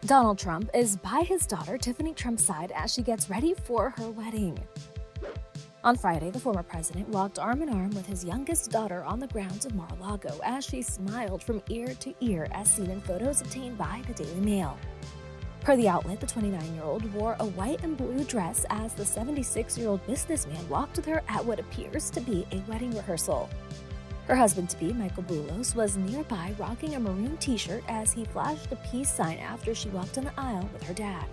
Donald Trump is by his daughter Tiffany Trump's side as she gets ready for her wedding. On Friday, the former president walked arm in arm with his youngest daughter on the grounds of Mar-A-Lago as she smiled from ear to ear as seen in photos obtained by the Daily Mail. Per the outlet, the 29-year-old wore a white and blue dress as the 76-year-old businessman walked with her at what appears to be a wedding rehearsal. Her husband-to-be, Michael Boulos, was nearby rocking a maroon t-shirt as he flashed a peace sign after she walked down the aisle with her dad.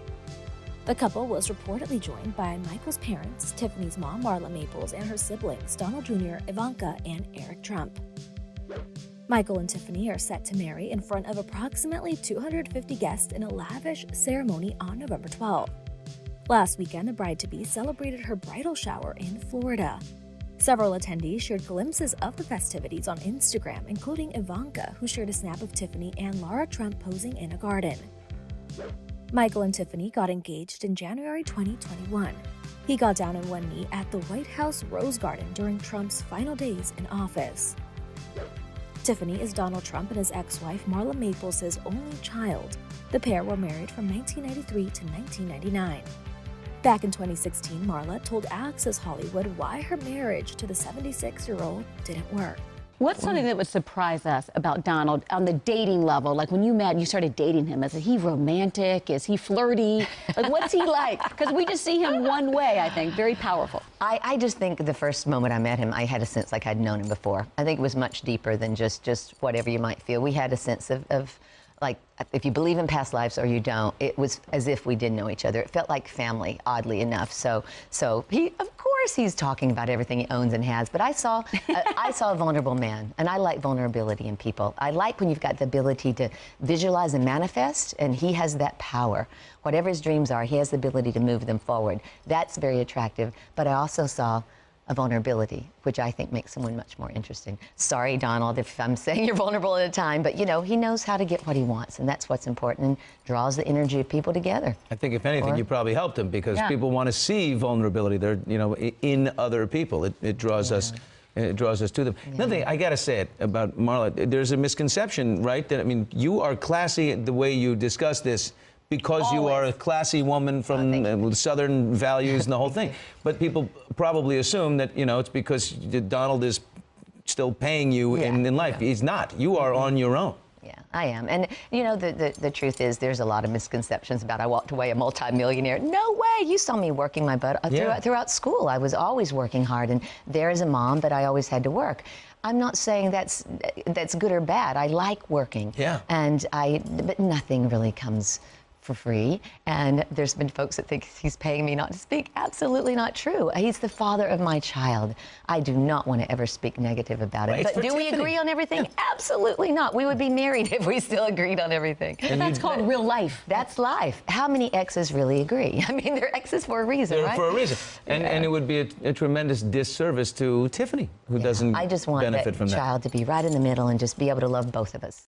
The couple was reportedly joined by Michael's parents, Tiffany's mom, Marla Maples, and her siblings, Donald Jr., Ivanka, and Eric Trump. Michael and Tiffany are set to marry in front of approximately 250 guests in a lavish ceremony on November 12. Last weekend, the bride-to-be celebrated her bridal shower in Florida. Several attendees shared glimpses of the festivities on Instagram, including Ivanka, who shared a snap of Tiffany and Lara Trump posing in a garden. Michael and Tiffany got engaged in January 2021. He got down on one knee at the White House Rose Garden during Trump's final days in office. Tiffany is Donald Trump and his ex-wife Marla Maples' only child. The pair were married from 1993 to 1999. Back in 2016, Marla told Access Hollywood why her marriage to the 76-year-old didn't work. What's something that would surprise us about Donald on the dating level? Like when you met, you started dating him. Is he romantic? Is he flirty? Like what's he like? Because we just see him one way, I think, very powerful. I just think the first moment I met him, I had a sense like I'd known him before. I think it was much deeper than just whatever you might feel. We had a sense of like, if you believe in past lives or you don't, it was as if we did know each other. It felt like family, oddly enough. So he, of course, he's talking about everything he owns and has. But I saw a vulnerable man, and I like vulnerability in people. I like when you've got the ability to visualize and manifest, and he has that power. Whatever his dreams are, he has the ability to move them forward. That's very attractive. But I also saw a vulnerability, which I think makes someone much more interesting. Sorry, Donald, if I'm saying you're vulnerable at a time, but, you know, he knows how to get what he wants, and that's what's important, and draws the energy of people together. I think, if anything, you probably helped him, because people want to see vulnerability there, you know, in other people. It draws us. It draws us to them. Another thing, I got to say it about Marla, there's a misconception, right? That, I mean, you are classy the way you discuss this, because you are a classy woman from Southern values and the whole thing. But people probably assume that, you know, it's because Donald is still paying you in life. He's not. You are on your own. Yeah, I am. And, you know, the truth is there's a lot of misconceptions about I walked away a multimillionaire. No way. You saw me working my butt throughout school. I was always working hard. And there as a mom, but I always had to work. I'm not saying that's good or bad. I like working. Yeah. But nothing really comes for free, and there's been folks that think he's paying me not to speak. Absolutely not true. He's the father of my child. I do not want to ever speak negative about it. But do we agree on everything? Yeah. Absolutely not. We would be married if we still agreed on everything. And that's called real life. That's life. How many exes really agree? I mean, they're exes for a reason, right? For a reason. And it would be a tremendous disservice to Tiffany, who doesn't benefit from that. I just want that child to be right in the middle and just be able to love both of us.